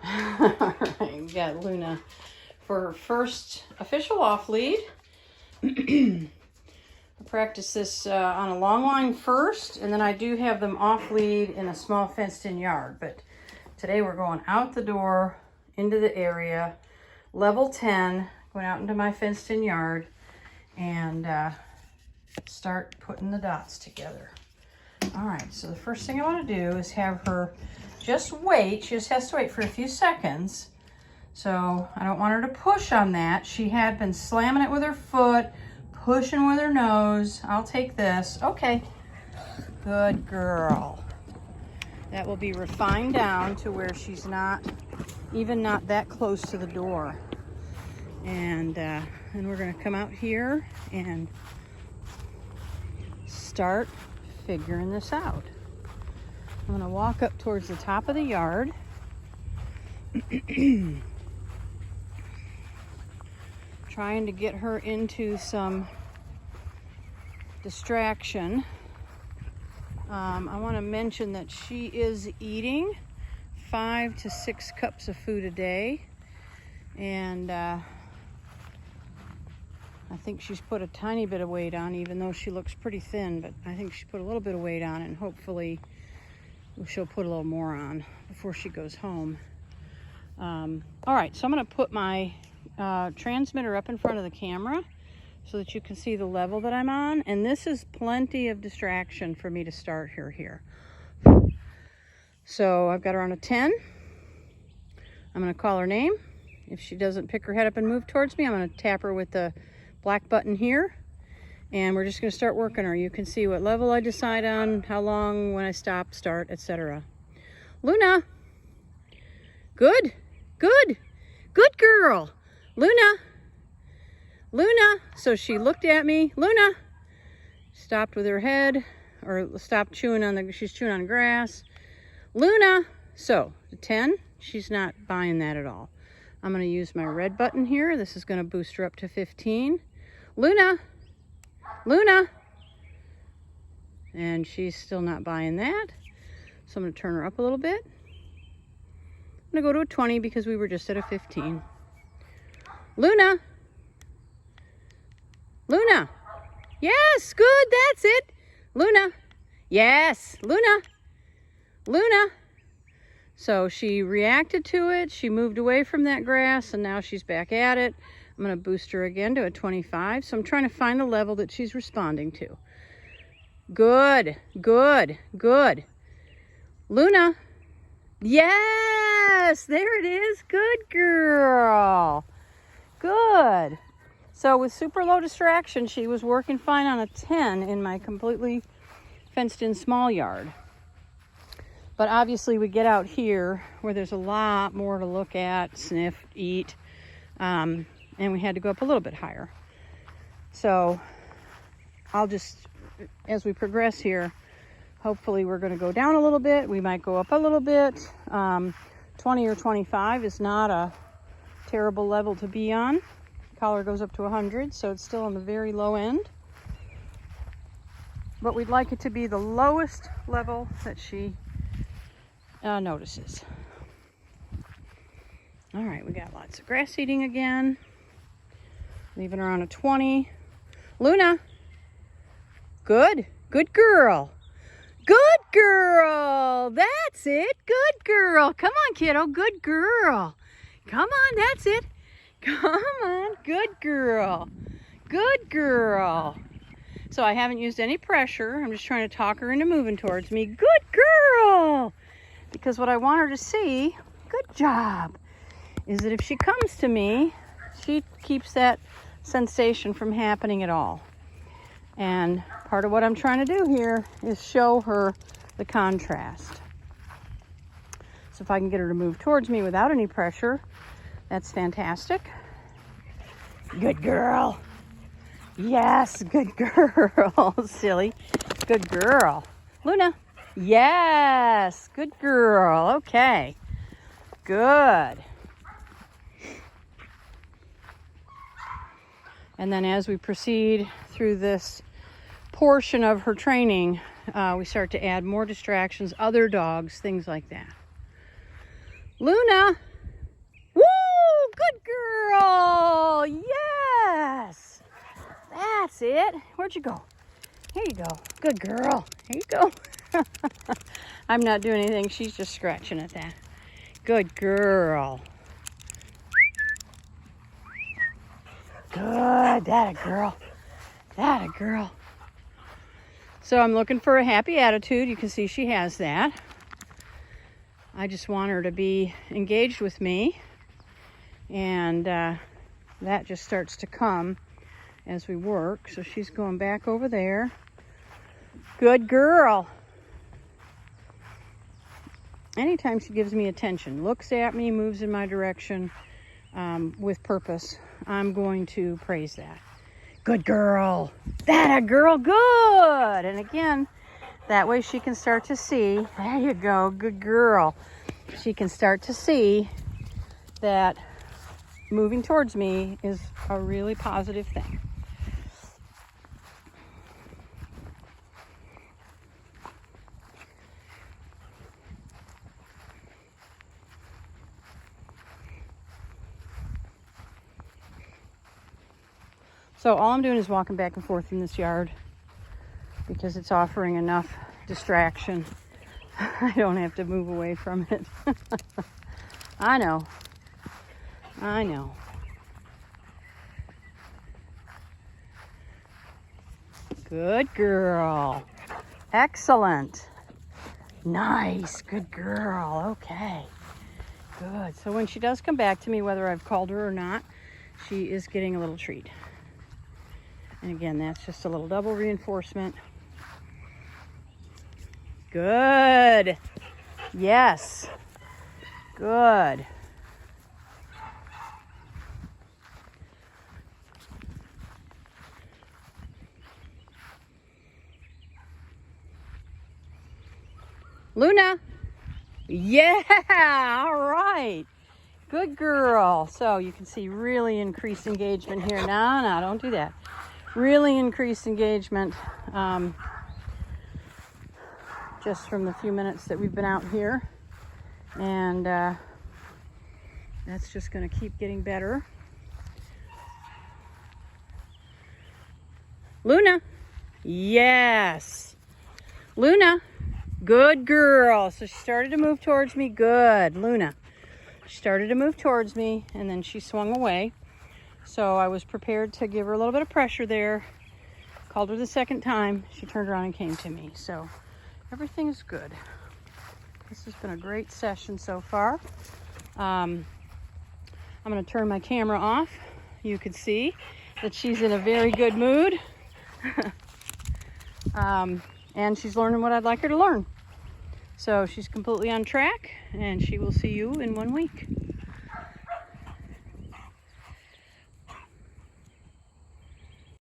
All right, we got Luna for her first official off lead. I practice this on a long line first, and then I do have them off lead in a small fenced in yard. But today we're going out the door into the area, level 10, going out into my fenced in yard, and start putting the dots together. All right, so the first thing I want to do is have her just wait. She just has to wait for a few seconds. So I don't want her to push on that. She had been slamming it with her foot, pushing with her nose. I'll take this. Okay, good girl. That will be refined down to where she's not that close to the door. And we're gonna come out here and start figuring this out. I'm gonna walk up towards the top of the yard. Trying to get her into some distraction. I want to mention that she is eating 5 to 6 cups of food a day, and I think she's put a tiny bit of weight on, even though she looks pretty thin, but I think she put a little bit of weight on, and hopefully she'll put a little more on before she goes home. All right, so I'm going to put my transmitter up in front of the camera so that you can see the level that I'm on, and this is plenty of distraction for me to start her here. So I've got her on a 10. I'm going to call her name. If she doesn't pick her head up and move towards me, I'm going to tap her with the black button here, and we're just going to start working her. You can see what level I decide on, how long, when I stop, start, etc. Luna. Good, good, good girl. Luna, Luna. So she looked at me. Luna stopped with her head, or stopped chewing on she's chewing on grass. Luna. So the 10, she's not buying that at all. I'm going to use my red button here. This is going to boost her up to 15. Luna, Luna. And she's still not buying that. So I'm going to turn her up a little bit. I'm going to go to a 20 because we were just at a 15. Luna. Luna. Yes, good, that's it. Luna. Yes, Luna. Luna. So she reacted to it. She moved away from that grass, and now she's back at it. I'm going to boost her again to a 25. So I'm trying to find a level that she's responding to. Good, good, good. Luna. Yes, there it is. Good girl. Good. So with super low distraction, she was working fine on a 10 in my completely fenced in small yard. But obviously we get out here where there's a lot more to look at, sniff, eat, and we had to go up a little bit higher. So I'll just, as we progress here, hopefully we're going to go down a little bit. We might go up a little bit. 20 or 25 is not a terrible level to be on. Collar goes up to 100, so it's still on the very low end. But we'd like it to be the lowest level that she notices. All right, we got lots of grass eating again. Leaving her on a 20. Luna. Good. Good girl. Good girl. That's it. Good girl. Come on, kiddo. Good girl. Come on, that's it. Come on. Good girl. Good girl. So I haven't used any pressure. I'm just trying to talk her into moving towards me. Good girl. Because what I want her to see, good job, is that if she comes to me, she keeps that sensation from happening at all. And part of what I'm trying to do here is show her the contrast. So if I can get her to move towards me without any pressure, that's fantastic. Good girl. Yes, good girl. Silly. Good girl. Luna. Yes, good girl. Okay. Good. And then as we proceed through this portion of her training, we start to add more distractions, other dogs, things like that. Luna, Good girl. Yes. That's it. Where'd you go? Here you go. Good girl. Here you go. I'm not doing anything. She's just scratching at that. Good girl. Good. That a girl. That a girl. So I'm looking for a happy attitude. You can see she has that. I just want her to be engaged with me. And that just starts to come as we work. So she's going back over there. Good girl. Anytime she gives me attention, looks at me, moves in my direction with purpose, I'm going to praise that. Good girl. That a girl. Good. And again, that way she can start to see. There you go. Good girl. She can start to see that moving towards me is a really positive thing. So all I'm doing is walking back and forth in this yard because it's offering enough distraction. I don't have to move away from it. I know. I know. Good girl. Excellent. Nice. Good girl. Okay. Good. So when she does come back to me, whether I've called her or not, she is getting a little treat. And again, that's just a little double reinforcement. Good. Yes. Good. Luna. Yeah. All right. Good girl. So you can see really increased engagement here. No, don't do that. Really increased engagement just from the few minutes that we've been out here. And that's just going to keep getting better. Luna. Yes. Luna. Good girl. So she started to move towards me. Good. Luna. She started to move towards me and then she swung away. So I was prepared to give her a little bit of pressure there. Called her the second time. She turned around and came to me. So everything is good. This has been a great session so far. I'm going to turn my camera off. You can see that she's in a very good mood. And she's learning what I'd like her to learn. So she's completely on track and she will see you in 1 week.